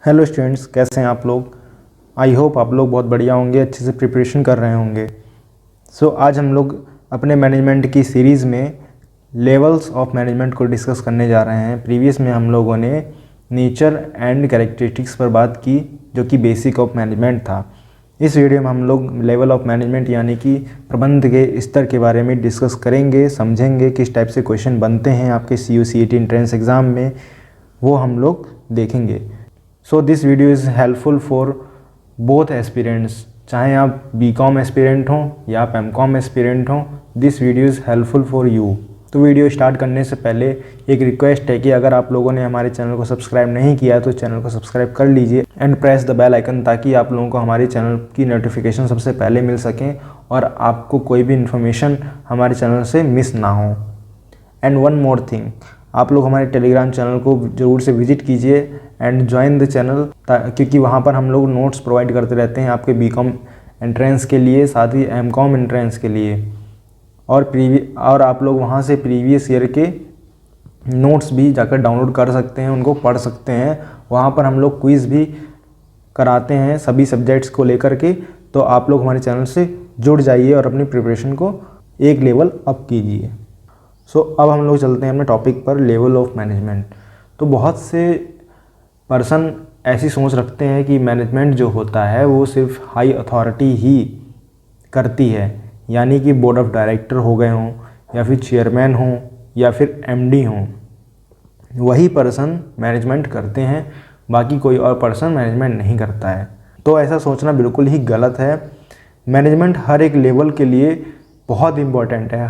Hello students, कैसे हैं आप लोग। आई होप आप लोग बहुत बढ़िया होंगे, अच्छे से प्रिपरेशन कर रहे होंगे। आज हम लोग अपने मैनेजमेंट की सीरीज़ में लेवल्स ऑफ मैनेजमेंट को डिस्कस करने जा रहे हैं। प्रीवियस में हम लोगों ने नेचर एंड कैरेक्टरिस्टिक्स पर बात की, जो कि बेसिक ऑफ मैनेजमेंट था। इस वीडियो में हम लोग लेवल ऑफ मैनेजमेंट यानी कि प्रबंध के स्तर के बारे में डिस्कस करेंगे, समझेंगे किस टाइप से क्वेश्चन बनते हैं आपके CU/CET एंट्रेंस एग्ज़ाम में, वो हम लोग देखेंगे। This video is helpful for both aspirants, चाहे आप BCom एस्पिरेंट हों या आप MCom एस्पिरेंट हों, this video is helpful for you. तो वीडियो स्टार्ट करने से पहले एक रिक्वेस्ट है कि अगर आप लोगों ने हमारे चैनल को सब्सक्राइब नहीं किया तो चैनल को सब्सक्राइब कर लीजिए and press the bell icon, ताकि आप लोगों को हमारे चैनल की नोटिफिकेशन सबसे पहले मिल सकें और आपको कोई भी इन्फॉर्मेशन हमारे चैनल से मिस ना हो। एंड वन मोर थिंग, आप लोग हमारे टेलीग्राम चैनल को ज़रूर से विजिट कीजिए एंड ज्वाइन द चैनल, क्योंकि वहाँ पर हम लोग नोट्स प्रोवाइड करते रहते हैं आपके BCom एंट्रेंस के लिए, साथ ही MCom एंट्रेंस के लिए। और आप लोग वहाँ से प्रीवियस ईयर के नोट्स भी जाकर डाउनलोड कर सकते हैं, उनको पढ़ सकते हैं। वहाँ पर हम लोग क्विज़ भी कराते हैं सभी सब्जेक्ट्स को लेकर के, तो आप लोग हमारे चैनल से जुड़ जाइए और अपनी प्रिपरेशन को एक लेवल अप कीजिए। अब हम लोग चलते हैं अपने टॉपिक पर, लेवल ऑफ मैनेजमेंट। तो बहुत से पर्सन ऐसी सोच रखते हैं कि मैनेजमेंट जो होता है वो सिर्फ हाई अथॉरिटी ही करती है, यानी कि बोर्ड ऑफ डायरेक्टर हो गए हों या फिर चेयरमैन हों या फिर MD हों, वही पर्सन मैनेजमेंट करते हैं, बाकी कोई और पर्सन मैनेजमेंट नहीं करता है। तो ऐसा सोचना बिल्कुल ही गलत है। मैनेजमेंट हर एक लेवल के लिए बहुत इम्पोर्टेंट है।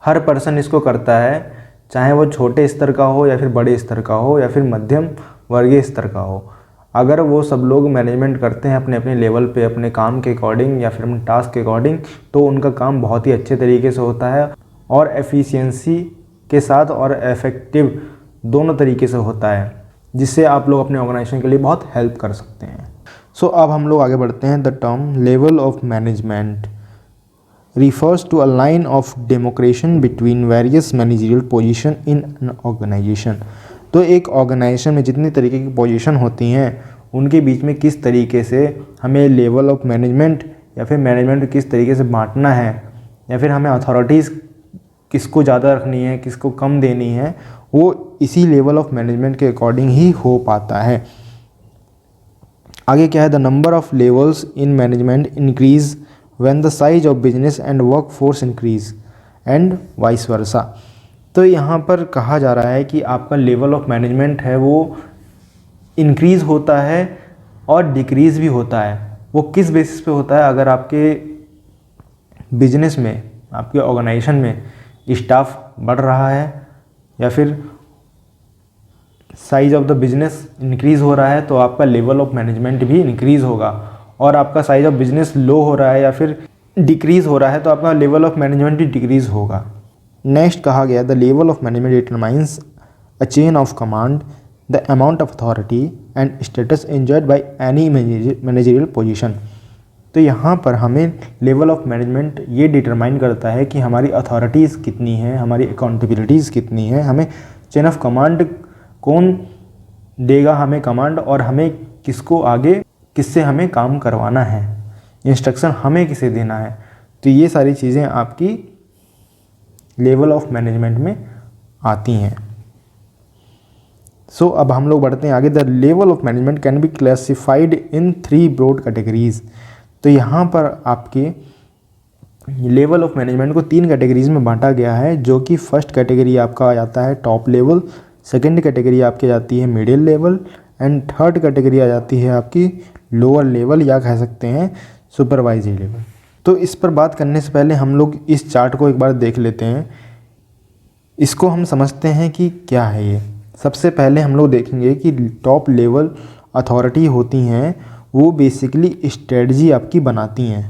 हर पर्सन इसको करता है, चाहे वो छोटे स्तर का हो या फिर बड़े स्तर का हो या फिर मध्यम वर्गीय स्तर का हो। अगर वो सब लोग मैनेजमेंट करते हैं अपने अपने लेवल पे, अपने काम के अकॉर्डिंग या फिर अपने टास्क के अकॉर्डिंग, तो उनका काम बहुत ही अच्छे तरीके से होता है और एफिशिएंसी के साथ और इफेक्टिव दोनों तरीके से होता है, जिससे आप लोग अपने ऑर्गेनाइजेशन के लिए बहुत हेल्प कर सकते हैं। अब हम लोग आगे बढ़ते हैं। The term level of management refers to a line of demarcation between various managerial position in an organization। तो एक ऑर्गेनाइजेशन में जितनी तरीके की पोजीशन होती हैं उनके बीच में किस तरीके से हमें लेवल ऑफ मैनेजमेंट या फिर मैनेजमेंट किस तरीके से बांटना है, या फिर हमें अथॉरिटीज़ किसको ज़्यादा रखनी है किसको कम देनी है, वो इसी लेवल ऑफ मैनेजमेंट के अकॉर्डिंग ही हो पाता है। आगे क्या है, the number of levels in management increase when the size of business and workforce increase and vice versa। तो यहाँ पर कहा जा रहा है कि आपका लेवल ऑफ मैनेजमेंट है वो इंक्रीज़ होता है और डिक्रीज़ भी होता है। वो किस बेसिस पे होता है, अगर आपके बिजनेस में, आपके ऑर्गेनाइजेशन में स्टाफ बढ़ रहा है या फिर size of the business increase हो रहा है, तो आपका लेवल ऑफ मैनेजमेंट भी इंक्रीज़ होगा। और आपका साइज ऑफ बिजनेस लो हो रहा है या फिर डिक्रीज़ हो रहा है, तो आपका लेवल ऑफ मैनेजमेंट भी डिक्रीज़ होगा। नेक्स्ट कहा गया, the level of management determines a chain of command, the amount of authority and status enjoyed by any managerial position. तो यहाँ पर हमें लेवल ऑफ मैनेजमेंट ये डिटरमाइन करता है कि हमारी अथॉरिटीज़ कितनी हैं, हमारी अकाउंटेबिलिटीज़ कितनी हैं, हमें चेन ऑफ कमांड कौन देगा हमें कमांड, और हमें किसको आगे किससे हमें काम करवाना है, इंस्ट्रक्शन हमें किसे देना है। तो ये सारी चीज़ें आपकी लेवल ऑफ मैनेजमेंट में आती हैं। अब हम लोग बढ़ते हैं आगे। The level of management can be classified in 3 broad categories. तो यहाँ पर आपके लेवल ऑफ मैनेजमेंट को 3 कैटेगरीज में बांटा गया है, जो कि फर्स्ट कैटेगरी आपका आ जाता है टॉप लेवल, सेकेंड कैटेगरी आपकी जाती है middle level and third category आ जाती है आपकी लोअर लेवल, या कह सकते हैं सुपरवाइजरी लेवल। तो इस पर बात करने से पहले हम लोग इस चार्ट को एक बार देख लेते हैं, इसको हम समझते हैं कि क्या है ये। सबसे पहले हम लोग देखेंगे कि टॉप लेवल अथॉरिटी होती हैं वो बेसिकली स्ट्रेटजी आपकी बनाती हैं।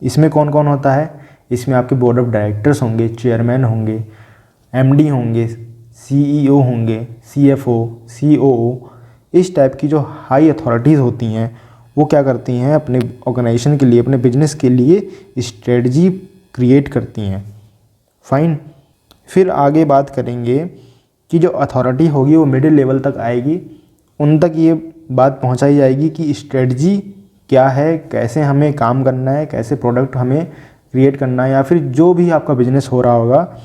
इसमें कौन कौन होता है, इसमें आपके बोर्ड ऑफ डायरेक्टर्स होंगे, चेयरमैन होंगे, MD होंगे, CEO होंगे, CFO, COO। इस टाइप की जो हाई अथॉरिटीज़ होती हैं वो क्या करती हैं, अपने ऑर्गेनाइजेशन के लिए, अपने बिजनेस के लिए स्ट्रेटजी क्रिएट करती हैं। फाइन। फिर आगे बात करेंगे कि जो अथॉरिटी होगी वो मिडिल लेवल तक आएगी, उन तक ये बात पहुंचाई जाएगी कि स्ट्रेटजी क्या है, कैसे हमें काम करना है, कैसे प्रोडक्ट हमें क्रिएट करना है, या फिर जो भी आपका बिजनेस हो रहा होगा,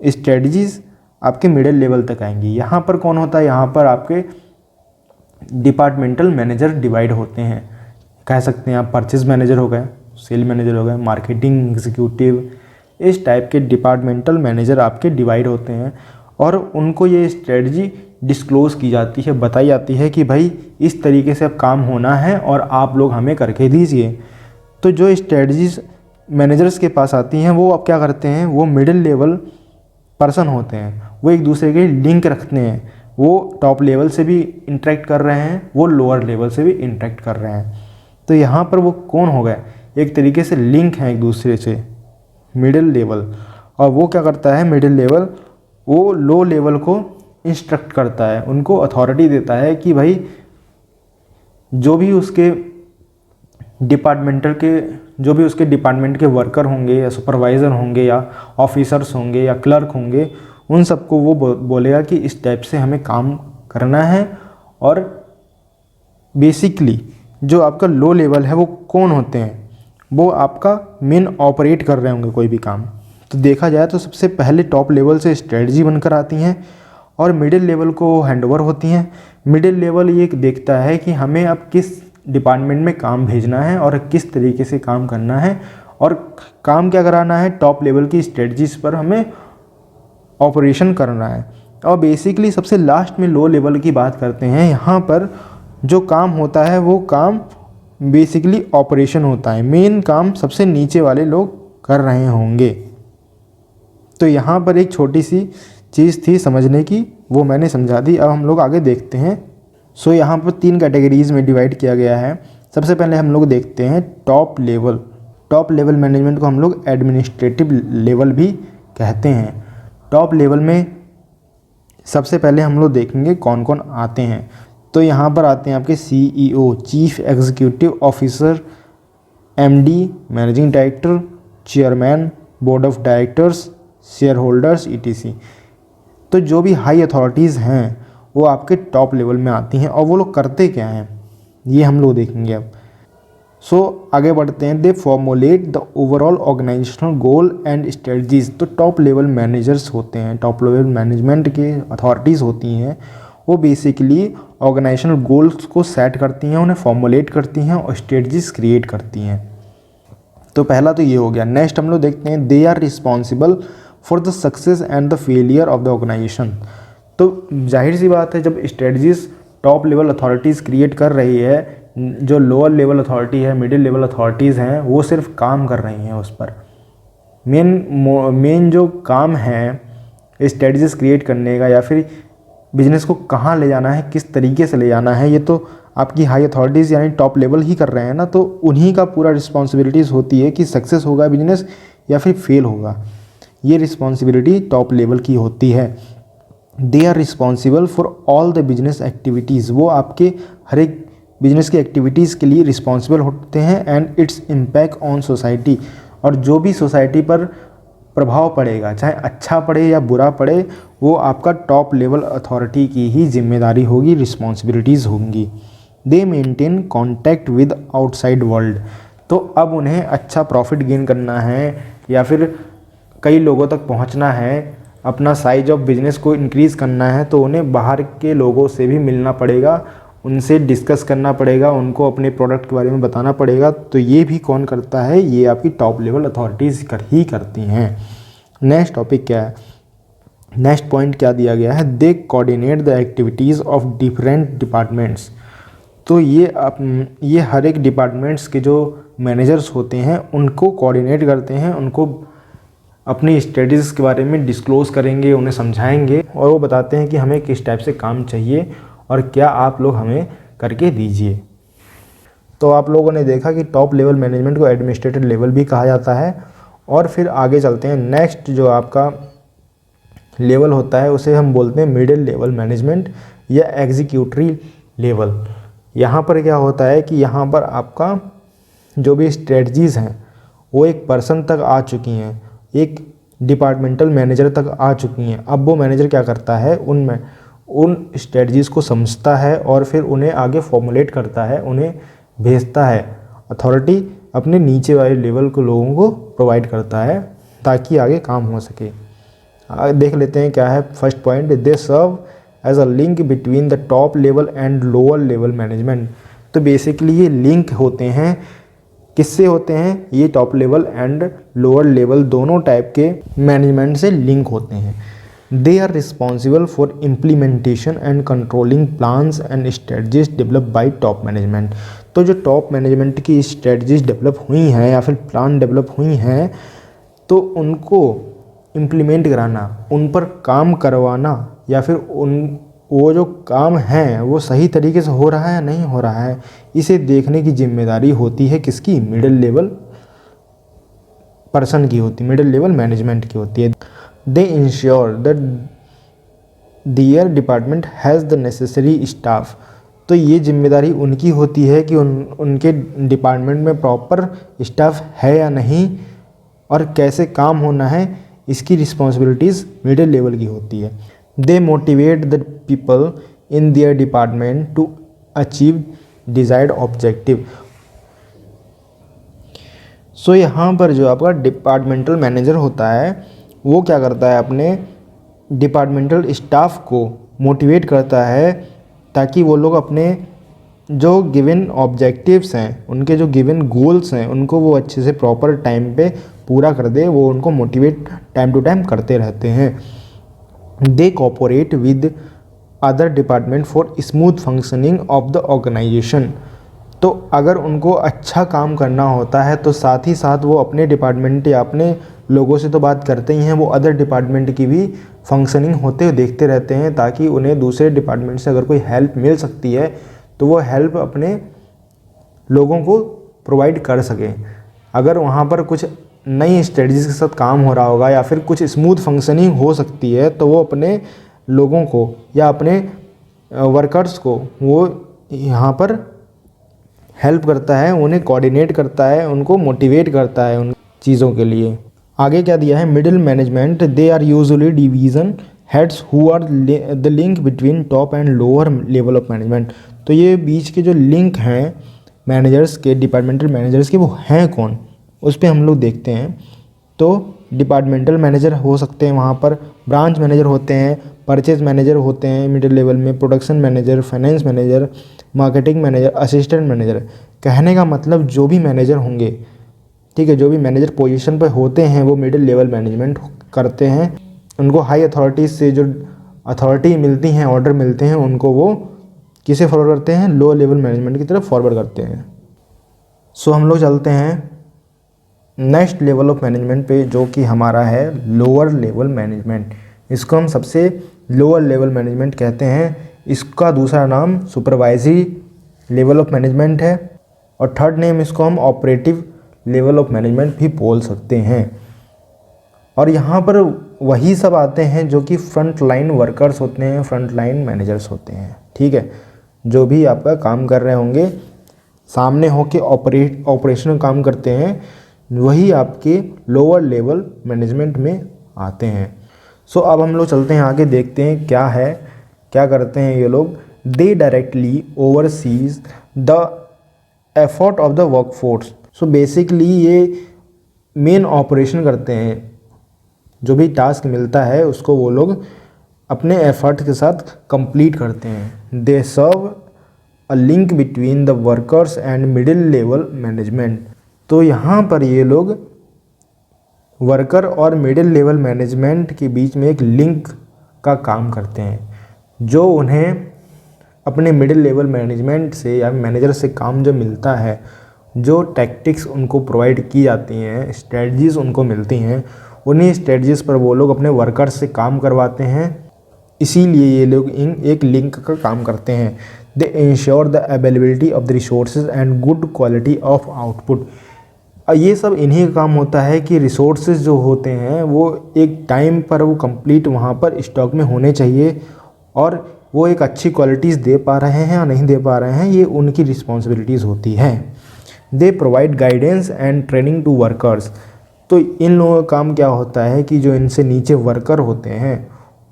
स्ट्रेटजीज आपके मिडिल लेवल तक आएंगी। यहाँ पर कौन होता है, यहाँ पर आपके डिपार्टमेंटल मैनेजर डिवाइड होते हैं। कह सकते हैं आप परचेज मैनेजर हो गए, सेल मैनेजर हो गए, मार्केटिंग एग्जीक्यूटिव, इस टाइप के डिपार्टमेंटल मैनेजर आपके डिवाइड होते हैं और उनको ये स्ट्रेटजी डिस्क्लोज़ की जाती है, बताई जाती है कि भाई इस तरीके से अब काम होना है और आप लोग हमें करके दीजिए। तो जो स्ट्रेटजीज मैनेजर्स के पास आती हैं वो अब क्या करते हैं, वो मिडिल लेवल पर्सन होते हैं, वो एक दूसरे के लिंक रखते हैं, वो टॉप लेवल से भी इंटरेक्ट कर रहे हैं, वो लोअर लेवल से भी इंटरेक्ट कर रहे हैं। तो यहाँ पर वो कौन हो गए, एक तरीके से लिंक हैं एक दूसरे से, मिडिल लेवल। और वो क्या करता है, मिडिल लेवल वो लो लेवल को इंस्ट्रक्ट करता है, उनको अथॉरिटी देता है कि भाई जो भी उसके डिपार्टमेंट के वर्कर होंगे या सुपरवाइज़र होंगे या ऑफिसर्स होंगे या क्लर्क होंगे, उन सबको वो बोलेगा कि इस टाइप से हमें काम करना है। और बेसिकली जो आपका लो लेवल है वो कौन होते हैं, वो आपका मेन ऑपरेट कर रहे होंगे कोई भी काम। तो देखा जाए तो सबसे पहले टॉप लेवल से स्ट्रेटजी बनकर आती हैं और मिडिल लेवल को हैंडओवर होती हैं। मिडिल लेवल ये देखता है कि हमें अब किस डिपार्टमेंट में काम भेजना है और किस तरीके से काम करना है और काम क्या कराना है, टॉप लेवल की स्ट्रेटजीज पर हमें ऑपरेशन करना है। और बेसिकली सबसे लास्ट में लो लेवल की बात करते हैं। यहाँ पर जो काम होता है वो काम बेसिकली ऑपरेशन होता है, मेन काम सबसे नीचे वाले लोग कर रहे होंगे। तो यहाँ पर एक छोटी सी चीज़ थी समझने की, वो मैंने समझा दी। अब हम लोग आगे देखते हैं। सो यहाँ पर 3 कैटेगरीज में डिवाइड किया गया है। सबसे पहले हम लोग देखते हैं top level. Top level management को हम लोग एडमिनिस्ट्रेटिव लेवल भी कहते हैं। टॉप लेवल में सबसे पहले हम लोग देखेंगे कौन कौन आते हैं। तो यहाँ पर आते हैं आपके CEO, chief executive officer, MD, managing director, chairman, board of directors, share holders, ETC। तो जो भी हाई अथॉरिटीज़ हैं वो आपके टॉप लेवल में आती हैं और वो लोग करते क्या हैं ये हम लोग देखेंगे अब। सो आगे बढ़ते हैं। They formulate the overall organisational goal and strategies. तो टॉप लेवल मैनेजर्स होते हैं, टॉप लेवल मैनेजमेंट के अथॉरिटीज़ होती हैं, वो बेसिकली ऑर्गेनाइजेशनल गोल्स को सेट करती हैं, उन्हें फॉर्मुलेट करती हैं और स्ट्रेटजीज क्रिएट करती हैं। तो पहला तो ये हो गया। नेक्स्ट हम लोग देखते हैं they are responsible for the success and the failure of the organisation. तो जाहिर सी बात है, जब strategies top level authorities create कर रही है, जो लोअर लेवल अथॉरिटी है, मिडिल लेवल अथॉरिटीज़ हैं, वो सिर्फ काम कर रही हैं उस पर। मेन जो काम है स्ट्रेटजीज क्रिएट करने का या फिर बिजनेस को कहाँ ले जाना है, किस तरीके से ले जाना है, ये तो आपकी हाई अथॉरिटीज़ यानी टॉप लेवल ही कर रहे हैं ना। तो उन्हीं का पूरा रिस्पॉन्सिबिलिटीज़ होती है कि सक्सेस होगा बिजनेस या फिर फेल होगा, ये रिस्पॉन्सिबिलिटी टॉप लेवल की होती है। They are responsible for all the business activities. वो आपके हर एक बिजनेस की एक्टिविटीज़ के लिए रिस्पॉन्सिबल होते हैं and its impact on society. और जो भी सोसाइटी पर प्रभाव पड़ेगा, चाहे अच्छा पड़े या बुरा पड़े, वो आपका टॉप लेवल अथॉरिटी की ही जिम्मेदारी होगी, रिस्पॉन्सिबिलिटीज़ होंगी। दे maintain contact with outside world. तो अब उन्हें अच्छा प्रॉफिट गेन करना है या फिर कई लोगों तक पहुंचना है, अपना साइज ऑफ बिजनेस को इंक्रीज़ करना है, तो उन्हें बाहर के लोगों से भी मिलना पड़ेगा, उनसे डिस्कस करना पड़ेगा, उनको अपने प्रोडक्ट के बारे में बताना पड़ेगा। तो ये भी कौन करता है, ये आपकी टॉप लेवल अथॉरिटीज़ ही करती हैं। नेक्स्ट टॉपिक क्या है, नेक्स्ट पॉइंट क्या दिया गया है, they coordinate the activities of different departments. तो ये हर एक डिपार्टमेंट्स के जो मैनेजर्स होते हैं उनको कोऑर्डिनेट करते हैं, उनको अपनी स्ट्रेटजीज के बारे में डिस्क्लोज़ करेंगे, उन्हें समझाएंगे और वो बताते हैं कि हमें किस टाइप से काम चाहिए और क्या आप लोग हमें करके दीजिए। तो आप लोगों ने देखा कि टॉप लेवल मैनेजमेंट को एडमिनिस्ट्रेटिव लेवल भी कहा जाता है। और फिर आगे चलते हैं। नेक्स्ट जो आपका लेवल होता है उसे हम बोलते हैं मिडिल लेवल मैनेजमेंट या एग्जीक्यूटिव लेवल। यहाँ पर क्या होता है कि यहाँ पर आपका जो भी स्ट्रेटजीज़ हैं वो एक पर्सन तक आ चुकी हैं, एक डिपार्टमेंटल मैनेजर तक आ चुकी हैं। अब वो मैनेजर क्या करता है, उन स्ट्रेटजीज़ को समझता है और फिर उन्हें आगे फॉर्मुलेट करता है, उन्हें भेजता है। अथॉरिटी अपने नीचे वाले लेवल को लोगों को प्रोवाइड करता है ताकि आगे काम हो सके। देख लेते हैं क्या है first point, they serve as a link between the top level and lower level management. तो बेसिकली ये लिंक होते हैं, किससे होते हैं, ये top level and lower level दोनों टाइप के मैनेजमेंट से लिंक होते हैं। They are responsible for implementation and controlling plans and strategies develop by top management. तो जो टॉप मैनेजमेंट की स्ट्रेटजीज डेवलप हुई हैं या फिर प्लान डेवलप हुई हैं, तो उनको इम्प्लीमेंट कराना, उन पर काम करवाना, या फिर वो जो काम है वो सही तरीके से हो रहा है या नहीं हो रहा है, इसे देखने की जिम्मेदारी होती है किसकी, मिडिल लेवल पर्सन की होती है, मिडिल लेवल मैनेजमेंट की होती है। They ensure that there department has the necessary staff. तो ये जिम्मेदारी उनकी होती है कि उनके डिपार्टमेंट में प्रॉपर स्टाफ है या नहीं और कैसे काम होना है, इसकी रिस्पॉन्सिबिलिटीज़ मिडिल लेवल की होती है। They motivate the people in their department to achieve desired objective. So यहाँ पर जो आपका डिपार्टमेंटल मैनेजर होता है वो क्या करता है, अपने डिपार्टमेंटल स्टाफ को मोटिवेट करता है ताकि वो लोग अपने जो गिवन ऑब्जेक्टिव्स हैं, उनके जो गिवन गोल्स हैं, उनको वो अच्छे से प्रॉपर टाइम पे पूरा कर दे। वो उनको मोटिवेट टाइम टू टाइम करते रहते हैं। They cooperate with other department for smooth functioning of the organisation. तो अगर उनको अच्छा काम करना होता है तो साथ ही साथ वो अपने डिपार्टमेंट या अपने लोगों से तो बात करते ही हैं, वो अदर डिपार्टमेंट की भी फंक्शनिंग होते हुए देखते रहते हैं ताकि उन्हें दूसरे डिपार्टमेंट से अगर कोई हेल्प मिल सकती है तो वो हेल्प अपने लोगों को प्रोवाइड कर सकें। अगर वहाँ पर कुछ नई स्ट्रेटजीज के साथ काम हो रहा होगा या फिर कुछ स्मूथ फंक्शनिंग हो सकती है तो वो अपने लोगों को या अपने वर्कर्स को वो यहाँ पर हेल्प करता है, उन्हें कोऑर्डिनेट करता है, उनको मोटिवेट करता है उन चीज़ों के लिए। आगे क्या दिया है, middle management they are usually division heads who are the link between top and lower level of management. तो ये बीच के जो लिंक हैं मैनेजर्स के, डिपार्टमेंटल मैनेजर्स के, वो हैं कौन, उस पर हम लोग देखते हैं। तो डिपार्टमेंटल मैनेजर हो सकते हैं, वहाँ पर ब्रांच मैनेजर होते हैं, परचेज मैनेजर होते हैं मिडिल लेवल में, production manager, finance manager, marketing manager, assistant manager. कहने का मतलब जो भी मैनेजर होंगे, ठीक है, जो भी मैनेजर पोजीशन पर होते हैं वो मिडिल लेवल मैनेजमेंट करते हैं। उनको हाई अथॉरिटीज़ से जो अथॉरिटी मिलती हैं, ऑर्डर मिलते हैं, उनको वो किसे फॉरवर्ड करते हैं, लो लेवल मैनेजमेंट की तरफ फॉरवर्ड करते हैं। सो हम लोग चलते हैं नेक्स्ट लेवल ऑफ मैनेजमेंट पे, जो कि हमारा है लोअर लेवल मैनेजमेंट। इसको हम सबसे लोअर लेवल मैनेजमेंट कहते हैं। इसका दूसरा नाम सुपरवाइजरी लेवल ऑफ मैनेजमेंट है और थर्ड नेम इसको हम ऑपरेटिव लेवल ऑफ मैनेजमेंट भी बोल सकते हैं। और यहाँ पर वही सब आते हैं जो कि फ्रंट लाइन वर्कर्स होते हैं, फ्रंट लाइन मैनेजर्स होते हैं, ठीक है, जो भी आपका काम कर रहे होंगे, सामने होके ऑपरेशनल काम करते हैं, वही आपके लोअर लेवल मैनेजमेंट में आते हैं। सो अब हम लोग चलते हैं आगे, देखते हैं क्या है, क्या करते हैं ये लोग। दे directly overseas the effort of the workforce. So basically ये मेन ऑपरेशन करते हैं, जो भी टास्क मिलता है उसको वो लोग अपने एफर्ट के साथ कंप्लीट करते हैं। They serve a link between the workers and middle level management. तो यहाँ पर ये लोग वर्कर और मिडिल लेवल मैनेजमेंट के बीच में एक लिंक का काम करते हैं, जो उन्हें अपने मिडिल लेवल मैनेजमेंट से या मैनेजर से काम जो मिलता है, जो टैक्टिक्स उनको प्रोवाइड की जाती हैं, स्ट्रेटजीज़ उनको मिलती हैं, उन्हीं स्ट्रेटजीज़ पर वो लोग अपने वर्कर्स से काम करवाते हैं। इसीलिए ये लोग एक लिंक का काम करते हैं। दे ensure the availability of the resources and good quality of output. ये सब इन्हीं का काम होता है कि रिसोर्सेज जो होते हैं वो एक टाइम पर वो कंप्लीट वहाँ पर स्टॉक में होने चाहिए और वो एक अच्छी क्वालिटीज़ दे पा रहे हैं या नहीं दे पा रहे हैं, ये उनकी रिस्पॉन्सिबिलिटीज़ होती है। They provide guidance and training to workers. तो इन लोगों का काम क्या होता है कि जो इनसे नीचे वर्कर होते हैं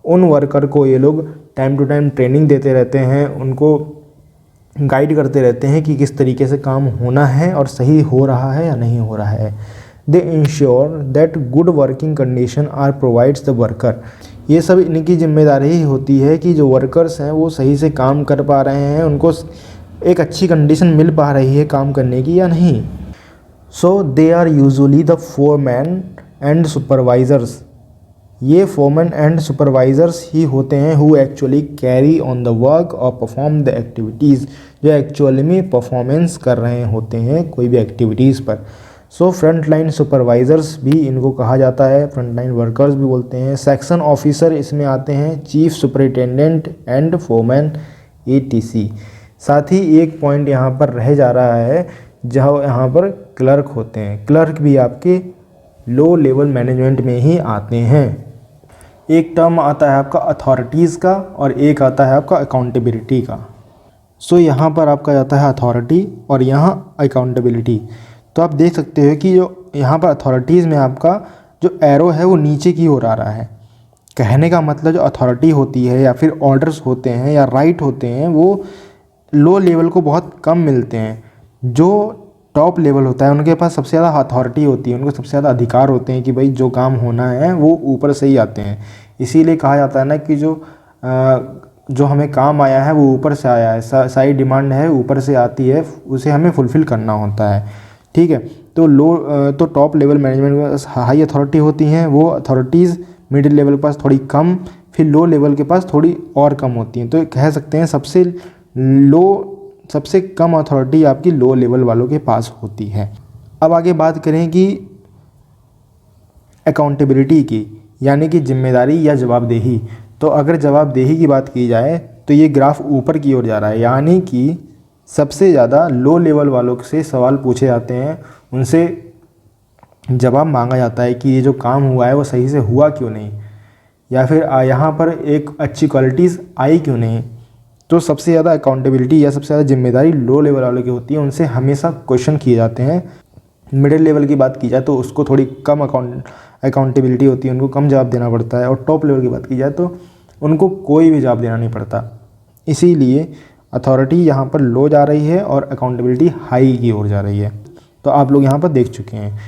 उन वर्कर को ये लोग टाइम टू टाइम ट्रेनिंग देते रहते हैं, उनको गाइड करते रहते हैं कि किस तरीके से काम होना है और सही हो रहा है या नहीं हो रहा है। They ensure that good working condition are provides the worker. ये सब इनकी जिम्मेदारी ही होती है कि जो वर्कर्स हैं वो सही से काम कर पा रहे हैं, उनको एक अच्छी कंडीशन मिल पा रही है काम करने की या नहीं। So they are usually the foreman and supervisors. ये फोरमैन एंड सुपरवाइजर्स ही होते हैं who actually carry on the work और परफॉर्म द एक्टिविटीज़, जो एक्चुअली में परफॉर्मेंस कर रहे होते हैं कोई भी एक्टिविटीज़ पर। सो फ्रंट लाइन सुपरवाइजर्स भी इनको कहा जाता है, फ्रंट लाइन वर्कर्स भी बोलते हैं। सेक्शन ऑफिसर इसमें आते हैं, chief superintendent and foreman ATC। साथ ही एक पॉइंट यहाँ पर रह जा रहा है जहाँ यहाँ पर क्लर्क होते हैं। क्लर्क भी आपके लो लेवल मैनेजमेंट में ही आते हैं। एक टर्म आता है आपका अथॉरिटीज़ का और एक आता है आपका अकाउंटेबिलिटी का। सो यहाँ पर आपका जाता है अथॉरिटी और यहाँ अकाउंटेबिलिटी। तो आप देख सकते हो कि जो यहाँ पर अथॉरिटीज़ में आपका जो एरो है वो नीचे की ओर आ रहा है। कहने का मतलब जो अथॉरिटी होती है या फिर ऑर्डर्स होते हैं या राइट होते हैं वो लो लेवल को बहुत कम मिलते हैं। जो टॉप लेवल होता है उनके पास सबसे ज़्यादा अथॉरिटी होती है, उनको सबसे ज़्यादा अधिकार होते हैं कि भाई जो काम होना है वो ऊपर से ही आते हैं। इसीलिए कहा जाता है ना कि जो हमें काम आया है वो ऊपर से आया है, सारी डिमांड है ऊपर से आती है, उसे हमें फुलफ़िल करना होता है। ठीक है, तो टॉप लेवल मैनेजमेंट के पास हाई अथॉरिटी होती हैं, वो अथॉरिटीज़ मिडिल लेवल के पास थोड़ी कम, फिर लो लेवल के पास थोड़ी और कम होती हैं। तो कह सकते हैं सबसे कम अथॉरिटी आपकी लो लेवल वालों के पास होती है। अब आगे बात करें कि अकाउंटेबिलिटी की, यानी कि जिम्मेदारी या जवाबदेही। तो अगर जवाबदेही की बात की जाए तो ये ग्राफ ऊपर की ओर जा रहा है, यानी कि सबसे ज़्यादा लो लेवल वालों से सवाल पूछे जाते हैं, उनसे जवाब मांगा जाता है कि ये जो काम हुआ है वो सही से हुआ क्यों नहीं, या फिर यहाँ पर एक अच्छी क्वालिटीज़ आई क्यों नहीं। तो सबसे ज़्यादा अकाउंटेबिलिटी या सबसे ज़्यादा जिम्मेदारी लो लेवल वालों की होती है, उनसे हमेशा क्वेश्चन किए जाते हैं। मिडिल लेवल की बात की जाए तो उसको थोड़ी कम अकाउंटेबिलिटी होती है, उनको कम जवाब देना पड़ता है। और टॉप लेवल की बात की जाए तो उनको कोई भी जवाब देना नहीं पड़ता। इसीलिए अथॉरिटी यहाँ पर लो जा रही है और अकाउंटेबिलिटी हाई की ओर जा रही है। तो आप लोग यहाँ पर देख चुके हैं।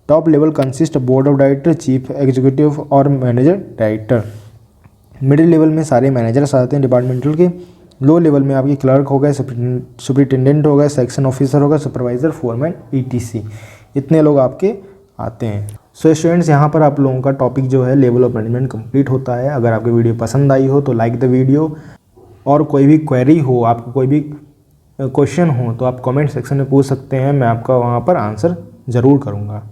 Top level consist board of director, chief executive और मैनेजर डायरेक्टर। मिडिल लेवल में सारे मैनेजर्स आते हैं डिपार्टमेंटल के। लो लेवल में आपके क्लर्क हो गए, सुपरिटेंडेंट हो गए, सेक्शन ऑफिसर हो गए, सुपरवाइज़र, फोरमैन, ETC, इतने लोग आपके आते हैं। सो स्टूडेंट्स, यहाँ पर आप लोगों का टॉपिक जो है लेवल ऑफ मैनेजमेंट कंप्लीट होता है। अगर आपको वीडियो पसंद आई हो तो लाइक द वीडियो, और कोई भी क्वेरी हो, आपको कोई भी क्वेश्चन हो तो आप कमेंट सेक्शन में पूछ सकते हैं, मैं आपका वहाँ पर आंसर ज़रूर करूँगा।